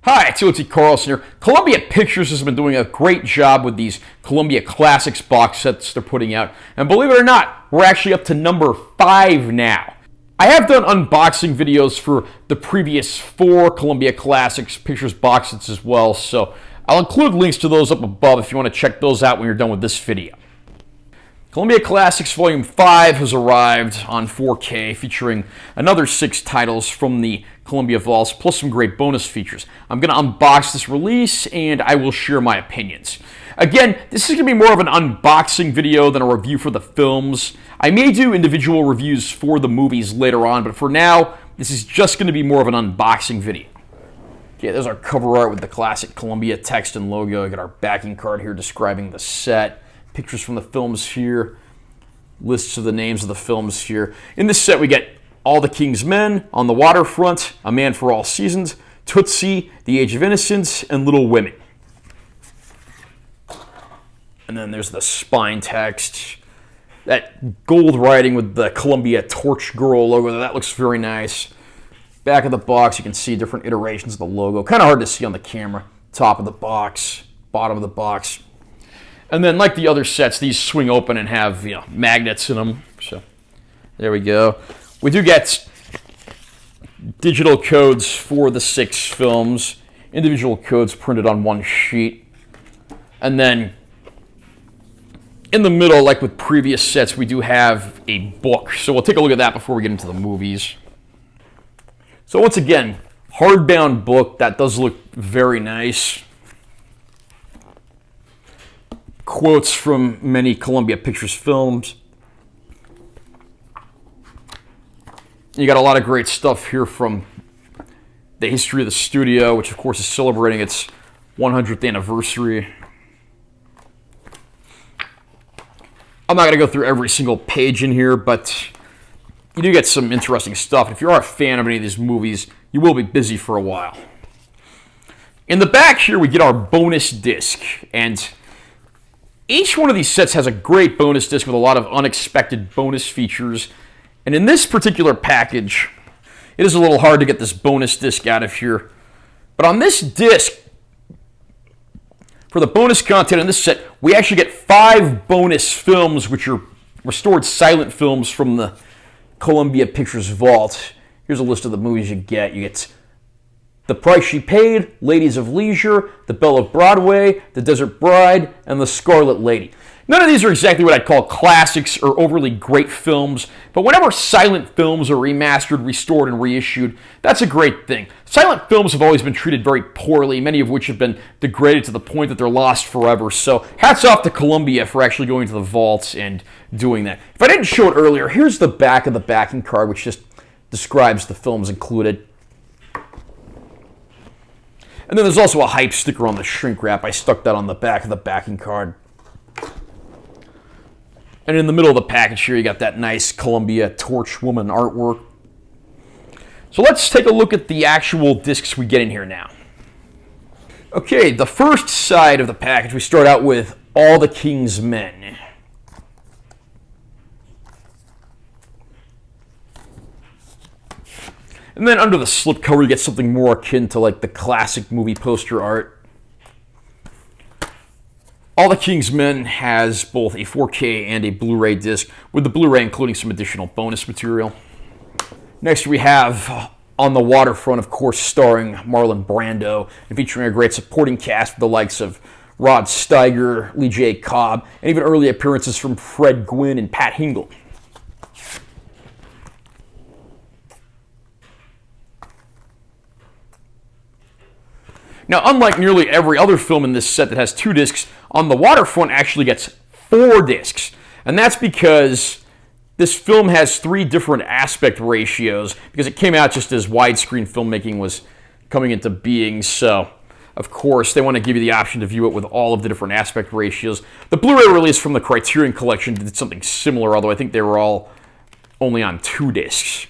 Hi, it's Timothy Carlson here. Columbia Pictures has been doing a great job with these Columbia Classics box sets they're putting out. And believe it or not, we're actually up to number 5 now. I have done unboxing videos for the previous 4 Columbia Classics Pictures box sets as well, so I'll include links to those up above if you want to check those out when you're done with this video. Columbia Classics Volume 5 has arrived on 4K, featuring another 6 titles from the Columbia Vaults, plus some great bonus features. I'm going to unbox this release, and I will share my opinions. Again, this is going to be more of an unboxing video than a review for the films. I may do individual reviews for the movies later on, but for now, this is just going to be more of an unboxing video. Okay, there's our cover art with the classic Columbia text and logo. I got our backing card here describing the set. Pictures from the films here, lists of the names of the films here. In this set, we get All the King's Men, On the Waterfront, A Man for All Seasons, Tootsie, The Age of Innocence, and Little Women. And then there's the spine text. That gold writing with the Columbia Torch Girl logo, that looks very nice. Back of the box, you can see different iterations of the logo. Kind of hard to see on the camera. Top of the box, bottom of the box. And then, like the other sets, these swing open and have, magnets in them. So, there we go. We do get digital codes for the 6 films. Individual codes printed on one sheet. And then, in the middle, like with previous sets, we do have a book. So we'll take a look at that before we get into the movies. So once again, hardbound book. That does look very nice. Quotes from many Columbia Pictures films. You got a lot of great stuff here from the history of the studio, which of course is celebrating its 100th anniversary. I'm not going to go through every single page in here, but you do get some interesting stuff. If you are a fan of any of these movies, you will be busy for a while. In the back here, we get our bonus disc, and each one of these sets has a great bonus disc with a lot of unexpected bonus features. And in this particular package, it is a little hard to get this bonus disc out of here. But on this disc, for the bonus content in this set, we actually get 5 bonus films, which are restored silent films from the Columbia Pictures Vault. Here's a list of the movies you get. You get The Price She Paid, Ladies of Leisure, The Belle of Broadway, The Desert Bride, and The Scarlet Lady. None of these are exactly what I'd call classics or overly great films, but whenever silent films are remastered, restored, and reissued, that's a great thing. Silent films have always been treated very poorly, many of which have been degraded to the point that they're lost forever, so hats off to Columbia for actually going to the vaults and doing that. If I didn't show it earlier, here's the back of the backing card, which just describes the films included. And then there's also a hype sticker on the shrink wrap. I stuck that on the back of the backing card. And in the middle of the package here, you got that nice Columbia Torch Woman artwork. So let's take a look at the actual discs we get in here now. Okay, the first side of the package, we start out with All the King's Men. And then under the slipcover, you get something more akin to like the classic movie poster art. All the King's Men has both a 4K and a Blu-ray disc, with the Blu-ray including some additional bonus material. Next we have On the Waterfront, of course, starring Marlon Brando, and featuring a great supporting cast with the likes of Rod Steiger, Lee J. Cobb, and even early appearances from Fred Gwynne and Pat Hingle. Now, unlike nearly every other film in this set that has 2 discs, On the Waterfront actually gets 4 discs. And that's because this film has 3 different aspect ratios, because it came out just as widescreen filmmaking was coming into being. So, of course, they want to give you the option to view it with all of the different aspect ratios. The Blu-ray release from the Criterion Collection did something similar, although I think they were all only on 2 discs.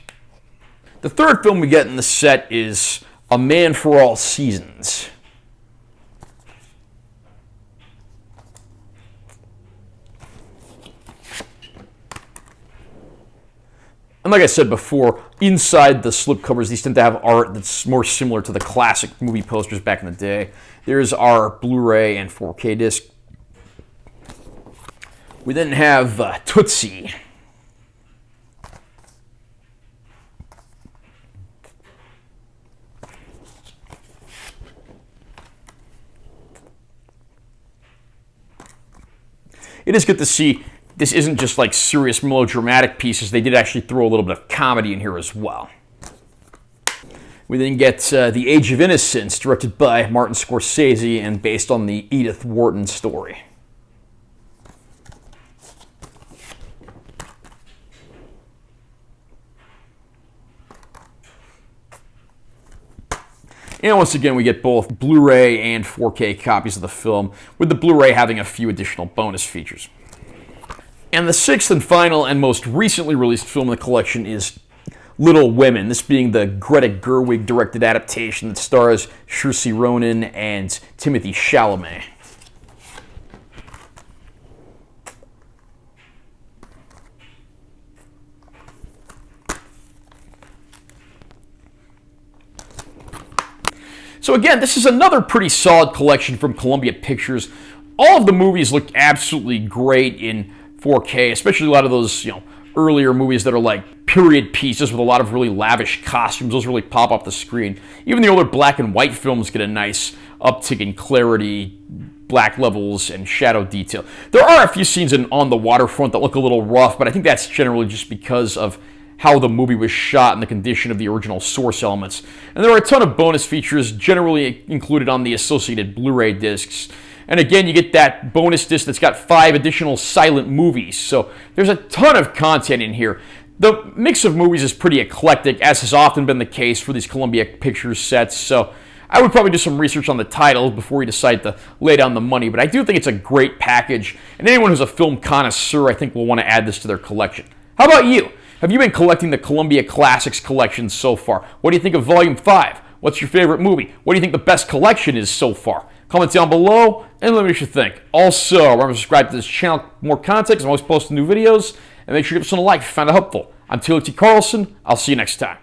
The third film we get in the set is A Man for All Seasons. And like I said before, inside the slipcovers, these tend to have art that's more similar to the classic movie posters back in the day. There's our Blu-ray and 4K disc. We then have Tootsie. It is good to see this isn't just like serious melodramatic pieces. They did actually throw a little bit of comedy in here as well. We then get The Age of Innocence, directed by Martin Scorsese and based on the Edith Wharton story. And once again, we get both Blu-ray and 4K copies of the film, with the Blu-ray having a few additional bonus features. And the sixth and final and most recently released film in the collection is Little Women, this being the Greta Gerwig-directed adaptation that stars Saoirse Ronan and Timothy Chalamet. So again, this is another pretty solid collection from Columbia Pictures. All of the movies look absolutely great in 4K, especially a lot of those, earlier movies that are like period pieces with a lot of really lavish costumes. Those really pop off the screen. Even the older black and white films get a nice uptick in clarity, black levels, and shadow detail. There are a few scenes on the waterfront that look a little rough, but I think that's generally just because of how the movie was shot and the condition of the original source elements. And there are a ton of bonus features generally included on the associated Blu-ray discs. And again, you get that bonus disc that's got 5 additional silent movies. So there's a ton of content in here. The mix of movies is pretty eclectic, as has often been the case for these Columbia Pictures sets. So I would probably do some research on the titles before you decide to lay down the money. But I do think it's a great package. And anyone who's a film connoisseur, I think, will want to add this to their collection. How about you? Have you been collecting the Columbia Classics collection so far? What do you think of Volume 5? What's your favorite movie? What do you think the best collection is so far? Comment down below and let me know what you think. Also, remember to subscribe to this channel for more content because I'm always posting new videos. And make sure you give us a like if you found it helpful. I'm Taylor T. Carlson. I'll see you next time.